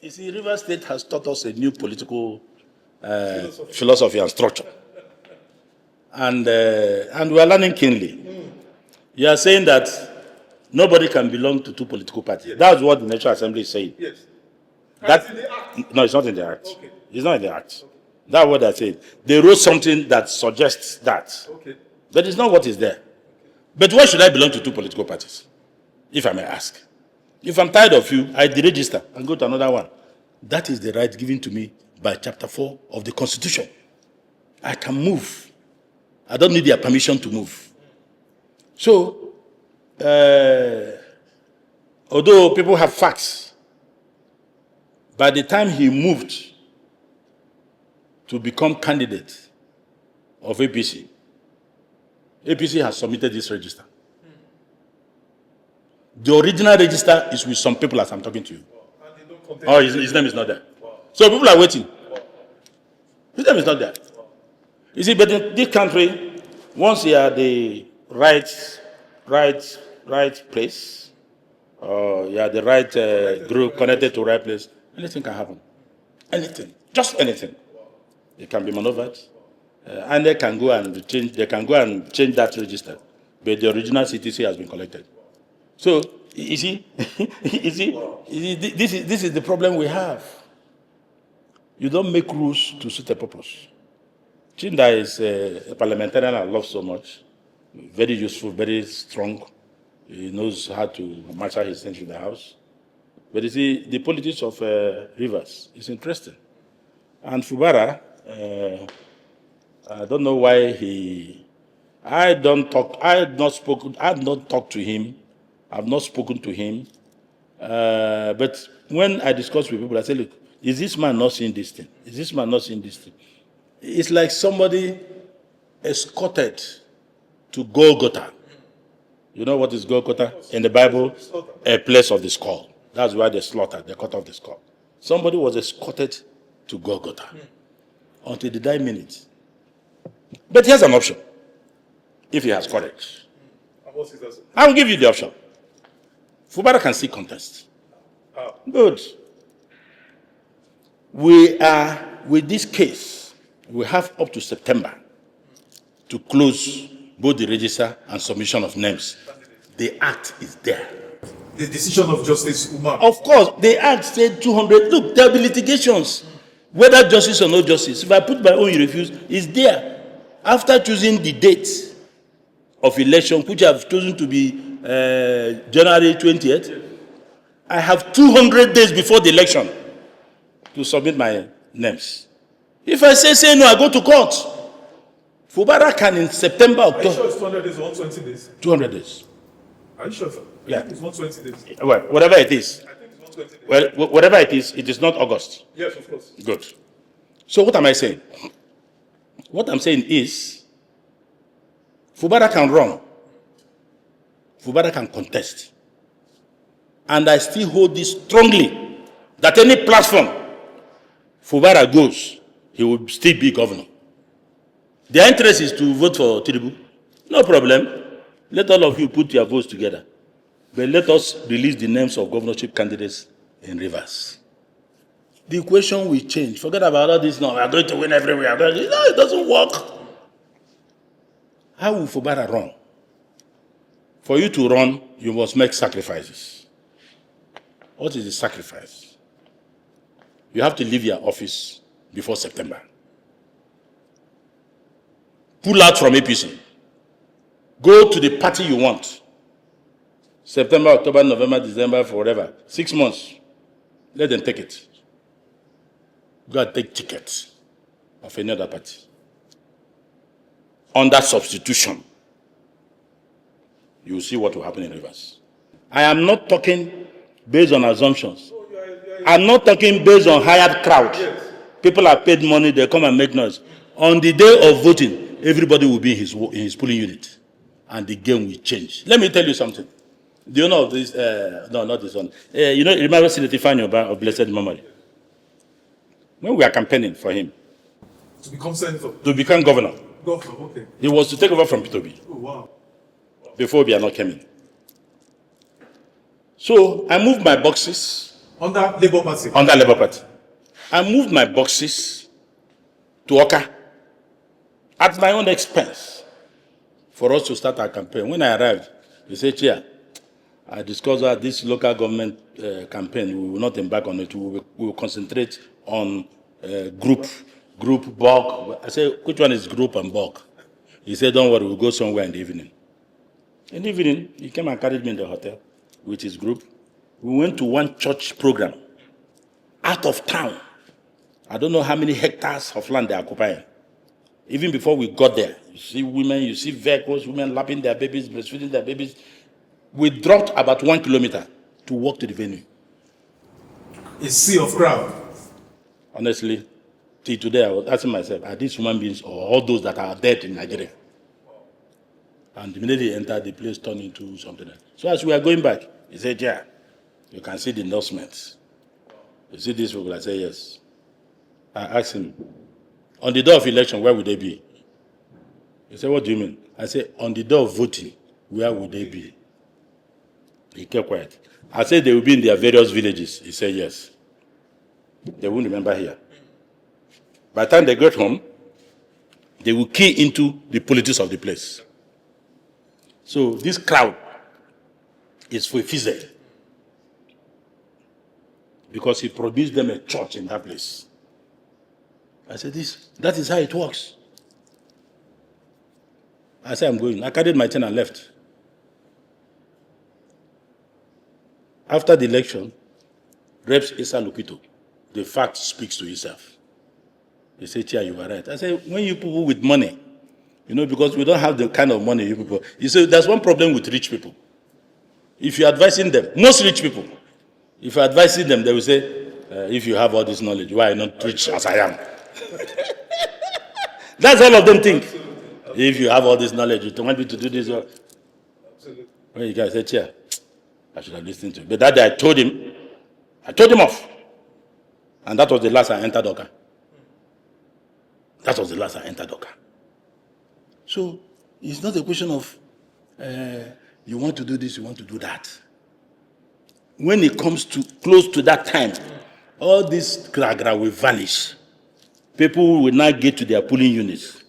You see, Rivers State has taught us a new political philosophy and structure. And we are learning keenly. You are saying that nobody can belong to two political parties. Yes. That's what the National Assembly is saying. Yes. That, in the act? No, it's not in the act. Okay. It's not in the act. Okay. That's what they're saying. They wrote something that suggests that. Okay. But it's not what is there. Okay. But why should I belong to two political parties? If I may ask. If I'm tired of you, I deregister and go to another one. That is the right given to me by Chapter 4 of the Constitution. I can move. I don't need their permission to move. So, although people have facts, by the time he moved to become candidate of APC, APC has submitted this register. The original register is with some people as I'm talking to you. Oh, his name is not there. So people are waiting. His name is not there. You see, but in this country, once you are the right place, or you are the right group connected to the right place, anything can happen. Anything, just anything. It can be maneuvered, and they can go and change. They can go and change that register, but the original CTC has been collected. So you see, this is the problem we have. You don't make rules to suit a purpose. Chinda is a parliamentarian I love so much. Very useful, very strong. He knows how to master his things in the house. But you see, the politics of Rivers is interesting. And Fubara, I don't know why I have not talked to him. I've not spoken to him. But when I discuss with people, I say, look, is this man not seeing this thing? Is this man not seeing this thing? It's like somebody escorted to Golgotha. You know what is Golgotha? In the Bible, a place of the skull. That's why they slaughtered, they cut off the skull. Somebody was escorted to Golgotha until the dying minute. But here's an option, if he has courage. I will give you the option. Fubara can still contest. Good. We are, with this case, we have up to September to close both the register and submission of names. The act is there. The decision of Justice Umar. Of course, the act said 200. Look, there will be litigations. Whether justice or no justice. If I put my own refuse, it's there. After choosing the date of election, which I have chosen to be January 20th, I have 200 days before the election to submit my names. If I say no, I go to court. Fubara can in September, October. Are you sure it's 200 days or 120 days? 200 days. Are you sure, sir? Yeah. It's 120 days. Well, whatever it is. I think it's 120 days. Well, whatever it is not August. Yes, of course. Good. So what am I saying? What I'm saying is, Fubara can run. Fubara can contest. And I still hold this strongly, that any platform Fubara goes, he will still be governor. Their interest is to vote for Tinubu. No problem. Let all of you put your votes together. But let us release the names of governorship candidates in Rivers. The equation will change. Forget about all this now. We are going to win everywhere. No, it doesn't work. How will Fubara run? For you to run, you must make sacrifices. What is the sacrifice? You have to leave your office before September. Pull out from APC. Go to the party you want. September, October, November, December, forever. 6 months. Let them take it. Go and take tickets of any other party. Under substitution, you will see what will happen in Rivers. I am not talking based on assumptions. I'm not talking based on hired crowd. Yes. People are paid money, they come and make noise. On the day of voting, everybody will be in his polling unit. And the game will change. Let me tell you something. Do you know of this? No, not this one. You know, remember Senator Fanyoba of blessed memory? When we are campaigning for him. To become senator? To become governor. Governor, okay. He was to take over from P2B. Oh, wow. Before Obiano came in. So I moved my boxes Under Labour Party? Under Labour Party. I moved my boxes to Oka at my own expense for us to start our campaign. When I arrived, they said, Chair, I discussed that this local government campaign, we will not embark on it. We will concentrate on group, bulk. I said, which one is group and bulk? He said, don't worry, we'll go somewhere in the evening. In the evening, he came and carried me in the hotel with his group. We went to one church program out of town. I don't know how many hectares of land they are occupying. Even before we got there, you see women, you see vehicles, women lapping their babies, breastfeeding their babies. We dropped about 1 kilometer to walk to the venue. A sea of crowd. Honestly, till today, I was asking myself, are these human beings or all those that are dead in Nigeria? And immediately entered, the place turned into something else. So as we are going back, he said, yeah, you can see the endorsements. You see these people? I said, yes. I asked him, on the day of election, where would they be? He said, what do you mean? I said, on the day of voting, where would they be? He kept quiet. I said, they will be in their various villages. He said, yes. They won't remember here. By the time they get home, they will key into the politics of the place. So this crowd is for Fize because he produced them a church in that place. I said, that is how it works. I said, I'm going. I carried my tent and left. After the election, Reps Issa Lukito, the fact speaks to itself. They say, Chair, you are right. I said, when you people with money, because we don't have the kind of money you people. You say, there's one problem with rich people. If you're advising them, most rich people, if you're advising them, they will say, if you have all this knowledge, why are you not rich as I am? That's all of them think. If you have all this knowledge, you don't want me to do this. When you guys say, Chair, I should have listened to you. But that day I told him off. And that was the last I entered Oka. That was the last I entered Oka. So it's not a question of you want to do this, you want to do that. When it comes to close to that time, all this gra will vanish. People will not get to their polling units.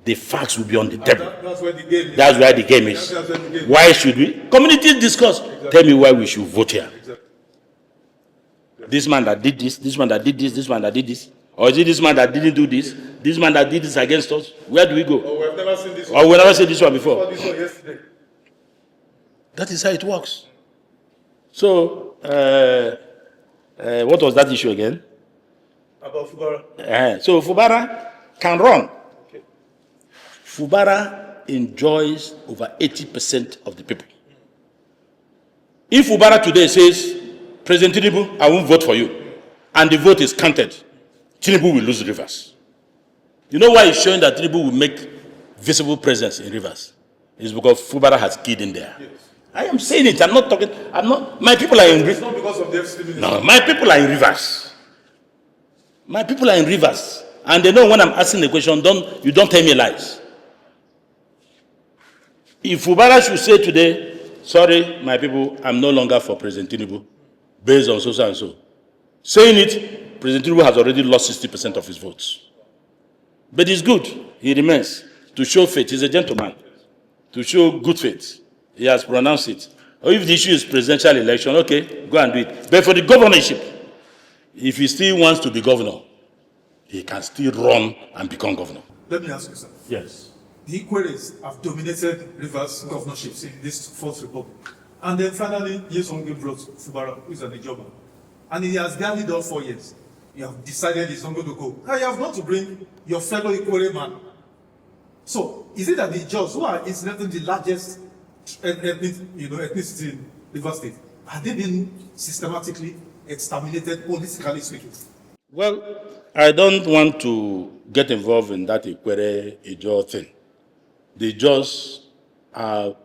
The facts will be on the table. That's where the game is. That's where the game is. Why should we? Communities discuss. Exactly. Tell me why we should vote here. Exactly. This man that did this, this man that did this, this man that did this. Or is it this man that didn't do this man that did this against us? Where do we go? Oh, we've never seen this one. Or we've never seen this one before. This one yesterday. That is how it works. So, what was that issue again? About Fubara. So Fubara can run. Okay. Fubara enjoys over 80% of the people. If Fubara today says, President Tinubu, I won't vote for you, and the vote is counted, Tinubu will lose Rivers. You know why it's showing that Tinubu will make visible presence in Rivers? It's because Fubara has keyed in there. Yes. I am saying it. I'm not talking. My people are in Rivers. It's not because of the FCD. No, my people are in Rivers. My people are in Rivers. And they know when I'm asking the question, you don't tell me lies. If Fubara should say today, sorry, my people, I'm no longer for President Tinubu, based on so and so. Saying it, President Tinubu has already lost 60% of his votes. But it's good. He remains to show faith. He's a gentleman. To show good faith. He has pronounced it. Or if the issue is presidential election, okay, go and do it. But for the governorship, if he still wants to be governor, he can still run and become governor. Let me ask you something. Yes. The Ikweres have dominated Rivers governorships in this Fourth Republic. And then finally, Yesonge brought Fubara, who is an Ijoba. And he has barely done 4 years. You have decided he's not going to go. And you have not to bring your fellow Ikwere man. So, is it that the Jaws, who are incidentally the largest ethnicity in Rivers State, have they been systematically exterminated, politically speaking? Well, I don't want to get involved in that Ikwere Ijo thing. The Jaws are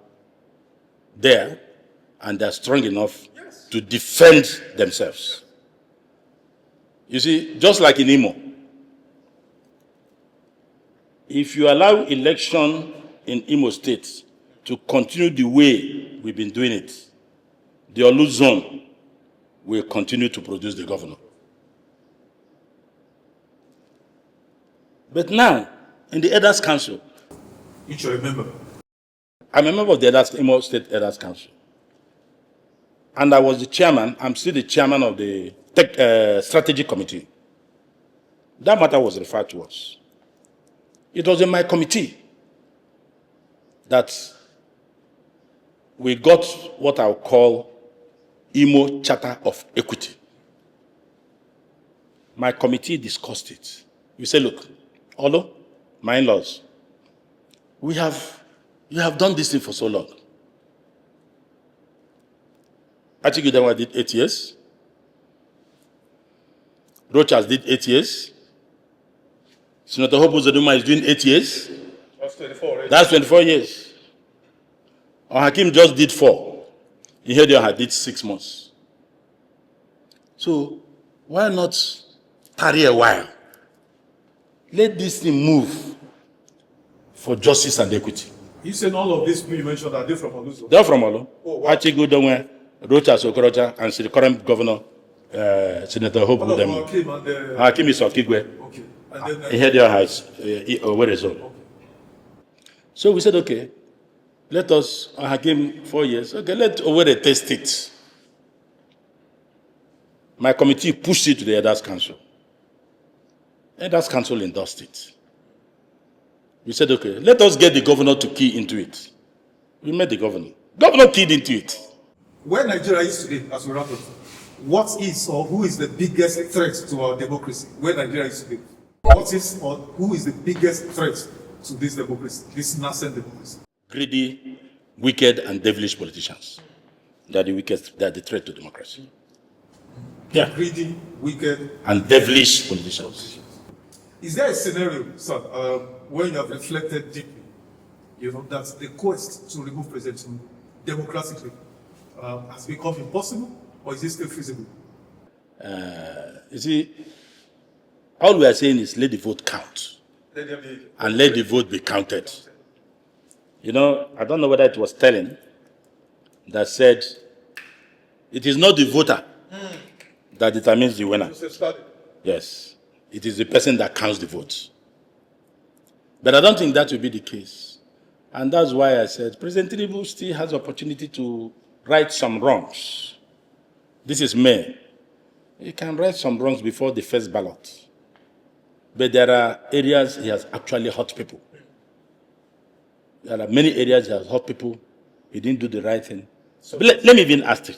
there and they're strong enough to defend themselves. You see, just like in Imo, if you allow election in Imo State to continue the way we've been doing it, the Olu zone will continue to produce the governor. But now, in the Elders Council, Which you remember. I'm a member of the Imo State Elders Council. And I was the chairman, I'm still the chairman of the strategy committee. That matter was referred to us. It was in my committee that we got what I'll call Imo Charter of Equity. My committee discussed it. We said, look, Olo, my in-laws, you have done this thing for so long. Achigudewa did 8 years. Rochas did 8 years. Senator Hope Uzodinma is doing 8 years. That's 24, right? That's 24 years. Hakim just did 4. Ihedioha did 6 months. So why not tarry a while? Let this thing move for justice and equity. You said all of these people you mentioned are they from Oluzo? They're from Olo. Oh, wow. Achigudewa, Rochas Okorocha, and the current governor, Senator Hope All of Uzodinma. Hakim and the... Hakim is Okigwe. Okay. And then... Ihedioha is where is all. So we said, okay, let us, Hakim 4 years, okay, let Owerri test it. My committee pushed it to the Elders Council. Elders Council endorsed it. We said, okay, let us get the governor to key into it. We met the governor. Governor keyed into it. Where Nigeria is today, as we wrap up, what is or who is the biggest threat to our democracy? Where Nigeria is today? What is or who is the biggest threat to this democracy, this nascent democracy? Greedy, wicked, and devilish politicians. They are the weakest, they are the threat to democracy. Yeah. Greedy, wicked, And devilish politicians. Is there a scenario, sir, where you have reflected deeply, that the quest to remove President Tinubu democratically has become impossible, or is it still feasible? You see, all we are saying is let the vote count. And let the vote be counted. I don't know whether it was Sterling that said, it is not the voter that determines the winner. Yes, it is the person that counts the votes. But I don't think that will be the case. And that's why I said President Tinubu still has opportunity to right some wrongs. This is May. He can right some wrongs before the first ballot. But there are areas he has actually hurt people. There are many areas he has hurt people. He didn't do the right thing. But let me even ask you,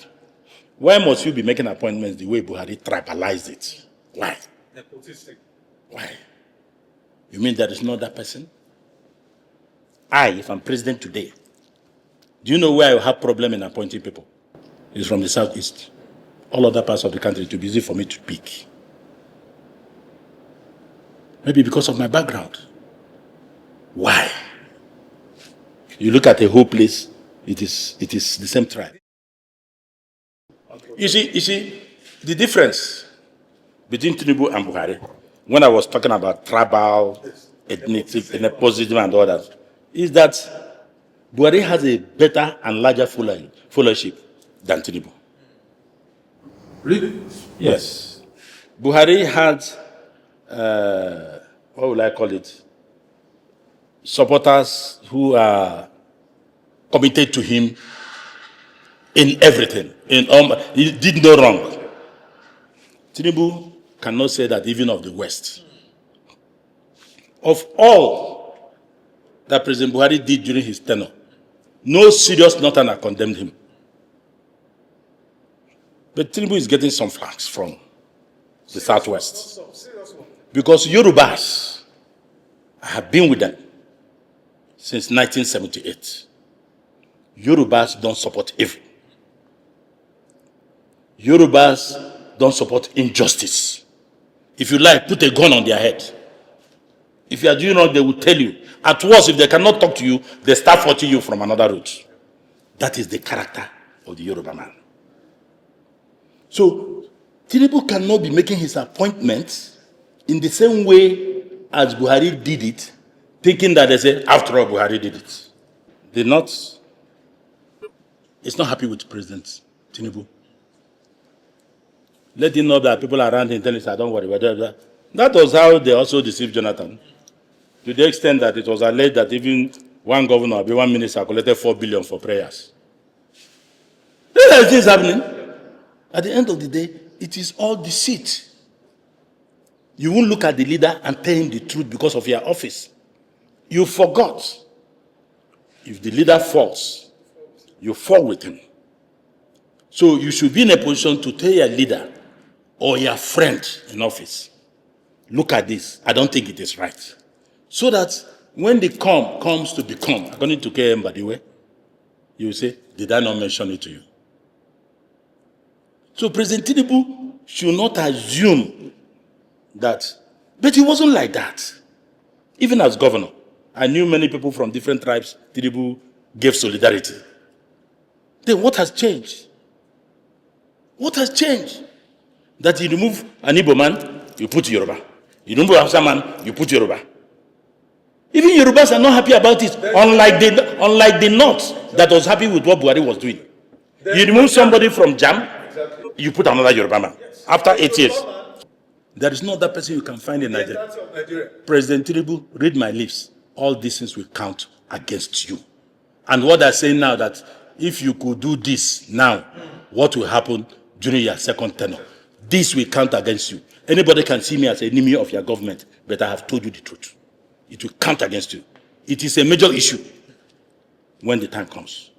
why must you be making appointments the way Buhari tribalized it? Why? Nepotistic. Why? You mean there is no other person? If I'm president today, do you know where I will have problem in appointing people? It's from the southeast. All other parts of the country, it will be easy for me to pick. Maybe because of my background. Why? You look at a whole place, it is the same tribe. You see, the difference between Tinubu and Buhari, when I was talking about tribal, ethnic, nepotism and all that, is that Buhari has a better and larger followership than Tinubu. Really? Yes. Buhari had, what will I call it? Supporters who are committed to him in everything. He did no wrong. Tinubu cannot say that even of the West. Of all that President Buhari did during his tenure, no serious northerner condemned him. But Tinubu is getting some flags from the Southwest. Because Yorubas, I have been with them since 1978. Yorubas don't support evil. Yorubas don't support injustice. If you like, put a gun on their head. If you are doing wrong, they will tell you. At worst, if they cannot talk to you, they start fighting you from another route. That is the character of the Yoruba man. So, Tinubu cannot be making his appointments in the same way as Buhari did it, thinking that they say, after all, Buhari did it. The North is not happy with President Tinubu. Let him know that people around him tell him, don't worry. That was how they also deceived Jonathan. To the extent that it was alleged that even one governor or one minister collected 4 billion for prayers. This is happening. At the end of the day, it is all deceit. You won't look at the leader and tell him the truth because of your office. You forgot. If the leader falls, you fall with him. So you should be in a position to tell your leader or your friend in office, look at this. I don't think it is right. So that when the comes to become, according to KM Badiwe, you will say, did I not mention it to you? So President Tinubu should not assume that, but it wasn't like that. Even as governor, I knew many people from different tribes, Tinubu gave solidarity. Then what has changed? What has changed? That you remove an Igbo man, you put Yoruba. You remove a Hausa man, you put Yoruba. Even Yorubas are not happy about it, unlike the North that was happy with what Buhari was doing. You remove somebody from Jam, you put another Yoruba man. After 8 years. There is no other person you can find in Nigeria. President Tinubu, read my lips. All these things will count against you. And what they're saying now that if you could do this now, what will happen during your second tenure? This will count against you. Anybody can see me as an enemy of your government, but I have told you the truth. It will count against you. It is a major issue when the time comes.